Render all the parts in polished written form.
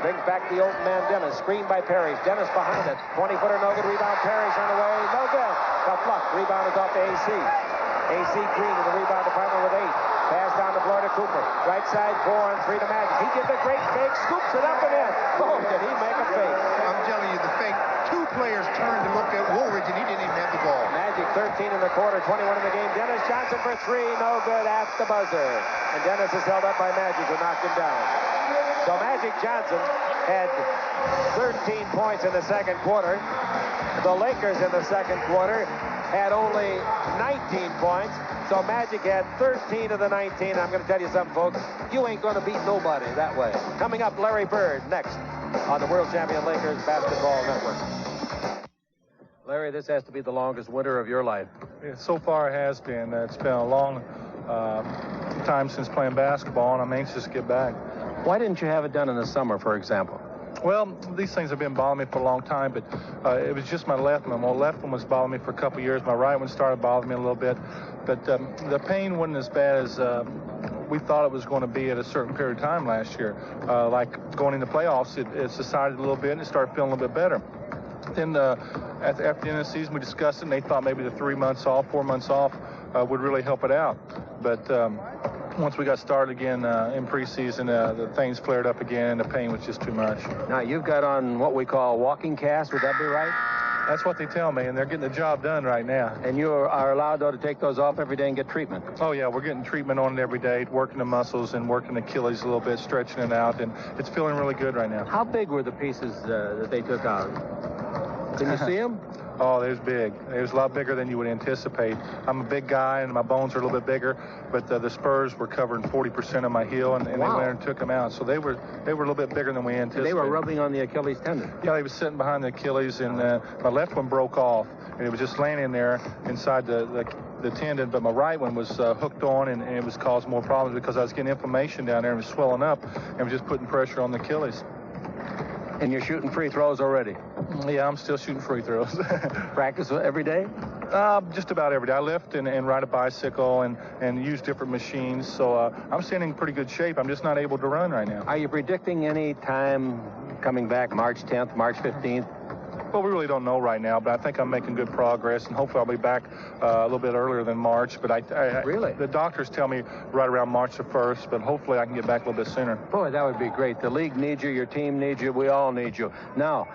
Brings back the open man, Dennis. Screen by Parrish. Dennis behind it. 20-footer, no good. Rebound, Parrish on the way. No good. The fluck. Rebound is off to AC. AC Green in the rebound department with 8. Pass down the floor to Cooper. Right side, 4-on-3 to Magic. He gives a great fake. Scoops it up and in. Oh, did he make a fake? I'm telling you, the fake. Two players turned to look at Woolridge, and he didn't even have the ball. Magic 13 in the quarter, 21 in the game. Dennis Johnson for 3. No good at the buzzer. And Dennis is held up by Magic, who knocked him down. So Magic Johnson had 13 points in the second quarter. The Lakers in the second quarter had only 19 points. So Magic had 13 of the 19. I'm going to tell you something, folks. You ain't going to beat nobody that way. Coming up, Larry Bird next on the World Champion Lakers Basketball Network. Larry, this has to be the longest winter of your life. Yeah, so far it has been. It's been a long time since playing basketball, and I'm anxious to get back. Why didn't you have it done in the summer, for example? Well, these things have been bothering me for a long time, but it was just my left one. My left one was bothering me for a couple years. My right one started bothering me a little bit. But the pain wasn't as bad as we thought it was going to be at a certain period of time last year. Like going into playoffs, it subsided a little bit, and it started feeling a little bit better. Then after the end of the season, we discussed it, and they thought maybe the 3 months off, 4 months off would really help it out. But once we got started again in preseason, the things flared up again, and the pain was just too much. Now, you've got on what we call walking cast. Would that be right? That's what they tell me, and they're getting the job done right now. And you are allowed, though, to take those off every day and get treatment? Oh, yeah, we're getting treatment on it every day, working the muscles and working the Achilles a little bit, stretching it out, and it's feeling really good right now. How big were the pieces that they took out? Can you see them? Oh, they're big. They're a lot bigger than you would anticipate. I'm a big guy, and my bones are a little bit bigger, but the spurs were covering 40% of my heel, and wow. They went and took them out. So they were a little bit bigger than we anticipated. They were rubbing on the Achilles tendon. Yeah, they were sitting behind the Achilles, and my left one broke off, and it was just laying in there inside the tendon, but my right one was hooked on, and it was causing more problems because I was getting inflammation down there and it was swelling up, and was just putting pressure on the Achilles. And you're shooting free throws already? Yeah, I'm still shooting free throws. Practice every day? Just about every day. I lift and ride a bicycle and use different machines, so I'm staying in pretty good shape. I'm just not able to run right now. Are you predicting any time coming back, March 10th, March 15th? Well, we really don't know right now, but I think I'm making good progress, and hopefully I'll be back a little bit earlier than March. But Really? The doctors tell me right around March the 1st, but hopefully I can get back a little bit sooner. Boy, that would be great. The league needs you, your team needs you, we all need you. Now,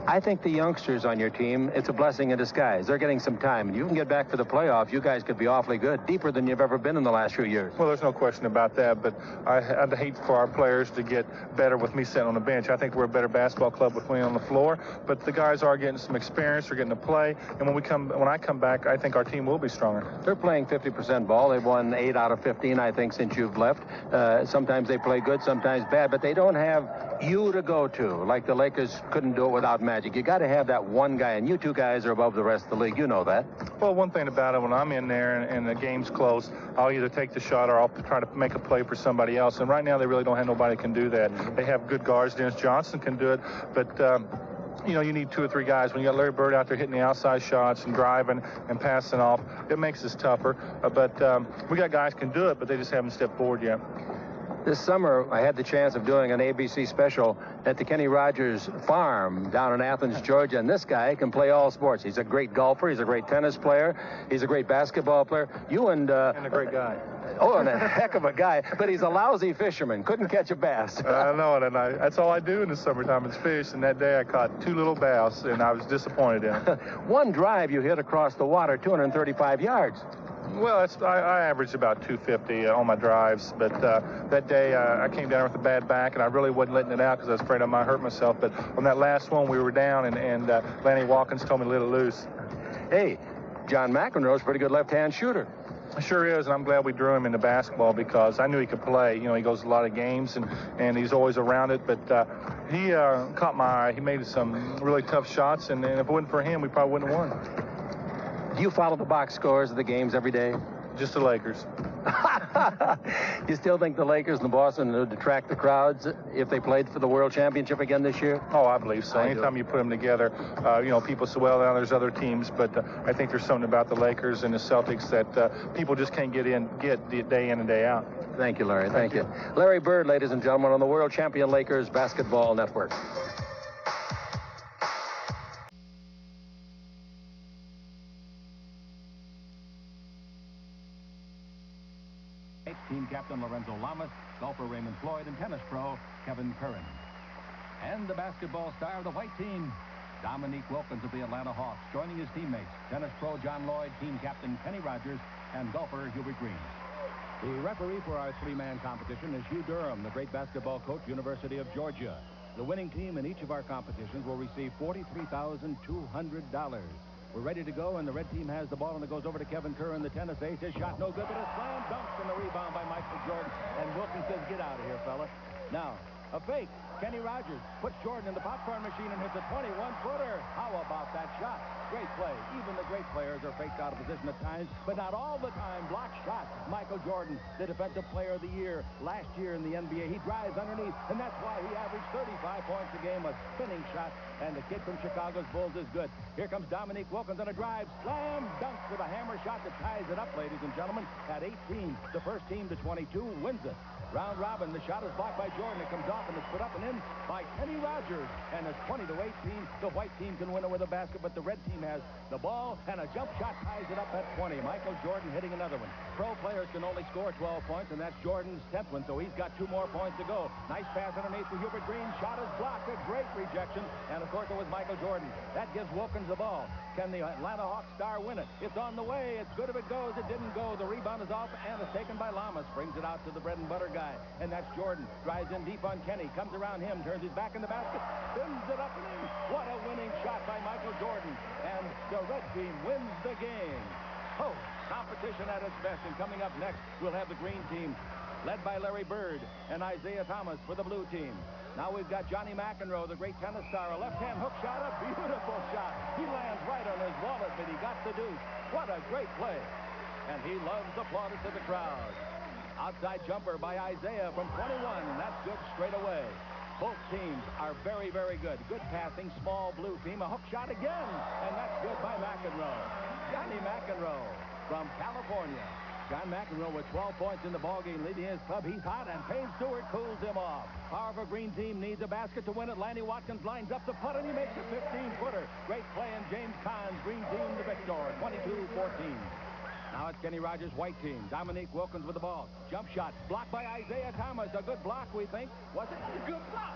I think the youngsters on your team, it's a blessing in disguise. They're getting some time, and you can get back for the playoffs. You guys could be awfully good, deeper than you've ever been in the last few years. Well, there's no question about that, but I'd hate for our players to get better with me sitting on the bench. I think we're a better basketball club with me on the floor, but the guys are getting some experience, they're getting to play, and when I come back, I think our team will be stronger. They're playing 50% ball. They've won 8 out of 15, I think, since you've left. Sometimes they play good, sometimes bad, but they don't have you to go to, like the Lakers couldn't do it without Magic. You got to have that one guy, and you two guys are above the rest of the league. You know that. Well, one thing about it, when I'm in there and the game's close, I'll either take the shot or I'll try to make a play for somebody else. And right now, they really don't have nobody can do that. They have good guards. Dennis Johnson can do it, but you need 2 or 3 guys. When you got Larry Bird out there hitting the outside shots and driving and passing off, it makes us tougher. But we got guys can do it, but they just haven't stepped forward yet. This summer, I had the chance of doing an ABC special at the Kenny Rogers farm down in Athens, Georgia, and this guy can play all sports. He's a great golfer. He's a great tennis player. He's a great basketball player. And a great guy. Oh, and a heck of a guy, but he's a lousy fisherman. Couldn't catch a bass. I know it, and that's all I do in the summertime is fish, and that day I caught 2 little bass, and I was disappointed in it. One drive you hit across the water, 235 yards. Well, I averaged about 250 on my drives, but that day I came down with a bad back, and I really wasn't letting it out because I was afraid I might hurt myself. But on that last one, we were down, and Lanny Watkins told me to let it loose. Hey, John McEnroe's a pretty good left-hand shooter. Sure is, and I'm glad we drew him into basketball because I knew he could play. He goes to a lot of games, and he's always around it. But he caught my eye. He made some really tough shots, and if it wasn't for him, we probably wouldn't have won. Do you follow the box scores of the games every day? Just the Lakers. You still think the Lakers and the Boston would attract the crowds if they played for the World Championship again this year? Oh, I believe so. Anytime you put them together, people say, well, now there's other teams, but I think there's something about the Lakers and the Celtics that people just can't get day in and day out. Thank you, Larry. Thank you. Larry Bird, ladies and gentlemen, on the World Champion Lakers Basketball Network. Team captain Lorenzo Lamas, golfer Raymond Floyd, and tennis pro Kevin Curran. And the basketball star of the white team, Dominique Wilkins of the Atlanta Hawks, joining his teammates, tennis pro John Lloyd, team captain Kenny Rogers, and golfer Hubert Green. The referee for our three-man competition is Hugh Durham, the great basketball coach, University of Georgia. The winning team in each of our competitions will receive $43,200. We're ready to go, and the red team has the ball, and it goes over to Kevin Curran, the tennis ace. His shot no good, but a slam dunk and the rebound by Michael Jordan. And Wilkins says, get out of here, fella. Now, a fake. Kenny Rogers puts Jordan in the popcorn machine and hits a 21-footer. How about that shot? Great play. Even the great players are faked out of position at times, but not all the time. Block shot. Michael Jordan, the defensive player of the year last year in the NBA. He drives underneath, and that's why he averaged 35 points a game, a spinning shot, and the kid from Chicago's Bulls is good. Here comes Dominique Wilkins on a drive. Slam dunk with a hammer shot that ties it up, ladies and gentlemen. At 18, the first team to 22 wins it. Round robin, the shot is blocked by Jordan. It comes off and it's put up and in by Kenny Rogers. And it's 20-18. The white team can win it with a basket, but the red team has the ball, and a jump shot ties it up at 20. Michael Jordan hitting another one. Pro players can only score 12 points, and that's Jordan's 10th one, so he's got 2 more points to go. Nice pass underneath to Hubert Green. Shot is blocked. A great rejection. And, of course, it was Michael Jordan. That gives Wilkins the ball. Can the Atlanta Hawks star win it? It's on the way. It's good if it goes. It didn't go. The rebound is off, and it's taken by Lamas. Brings it out to the bread and butter guy. And that's Jordan. Drives in deep on Kenny. Comes around him. Turns his back in the basket. Spins it up and in. What a winning shot by Michael Jordan. And the red team wins the game. Oh, competition at its best. And coming up next, we'll have the green team led by Larry Bird and Isaiah Thomas for the blue team. Now we've got Johnny McEnroe, the great tennis star. A left-hand hook shot, a beautiful shot. He lands right on his wallet, but he got the deuce. What a great play. And he loves the plaudits of the crowd. Outside jumper by Isaiah from 21. That's good straight away. Both teams are very, very good. Good passing, small blue team. A hook shot again, and that's good by McEnroe. Johnny McEnroe from California. John McEnroe with 12 points in the ballgame, leading his club. He's hot, and Payne Stewart cools him off. However, green team needs a basket to win it. Lanny Watkins lines up the putt, and he makes a 15-footer. Great play, and James Conn's green team the victor, 22-14. Now it's Kenny Rogers' white team. Dominique Wilkins with the ball. Jump shot. Blocked by Isaiah Thomas. A good block, we think. Was it? Good block.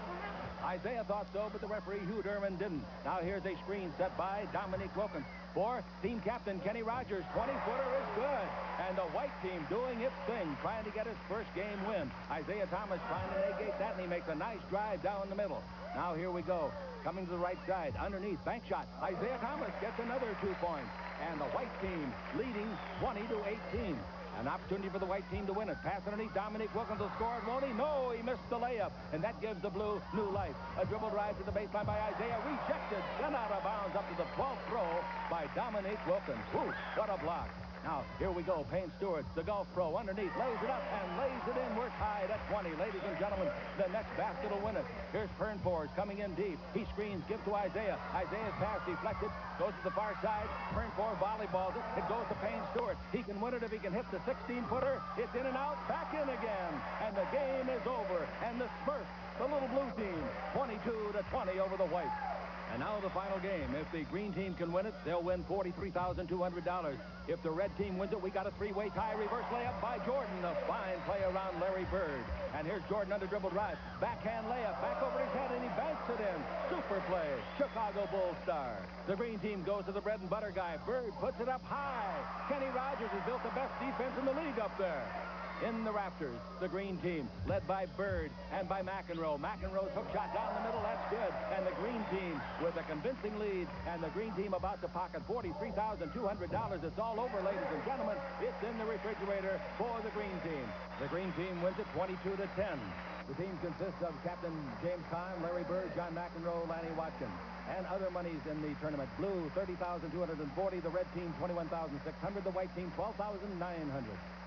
Isaiah thought so, but the referee, Hugh Durham, didn't. Now here's a screen set by Dominique Wilkins. For team captain Kenny Rogers. 20-footer is good. And the white team doing its thing, trying to get his first game win. Isaiah Thomas trying to negate that, and he makes a nice drive down the middle. Now here we go. Coming to the right side. Underneath. Bank shot. Isaiah Thomas gets another 2 points. And the white team leading 20-18. An opportunity for the white team to win it. Pass underneath. Dominique Wilkins will score it, won't he? No, he missed the layup. And that gives the blue new life. A dribble drive to the baseline by Isaiah. Rejected. Sent out of bounds up to the 12th row by Dominique Wilkins. Whew, what a block. Now, here we go. Payne Stewart, the golf pro, underneath, lays it up and lays it in. We're tied at 20. Ladies and gentlemen, the next basket will win it. Here's Pernfors coming in deep. He screens, gives to Isaiah. Isaiah's pass deflected, goes to the far side. Pernfors volleyballs it. It goes to Payne Stewart. He can win it if he can hit the 16-footer. It's in and out, back in again. And the game is over. And the Smurfs, the little blue team, 22-20 over the white. And now the final game. If the green team can win it, they'll win $43,200. If the red team wins it, we got a 3-way tie. Reverse layup by Jordan. A fine play around Larry Bird. And here's Jordan under dribble drive. Backhand layup. Back over his head, and he banks it in. Super play. Chicago Bulls star. The green team goes to the bread and butter guy. Bird puts it up high. Kenny Rogers has built the best defense in the league up there. In the rafters, the green team, led by Bird and by McEnroe. McEnroe's hook shot down the middle, that's good. And the green team with a convincing lead, and the green team about to pocket $43,200. It's all over, ladies and gentlemen. It's in the refrigerator for the green team. The green team wins it 22-10. The team consists of Captain James Kahn, Larry Bird, John McEnroe, Lanny Watkins. And other monies in the tournament. Blue, $30,240. The red team, $21,600. The white team, $12,900.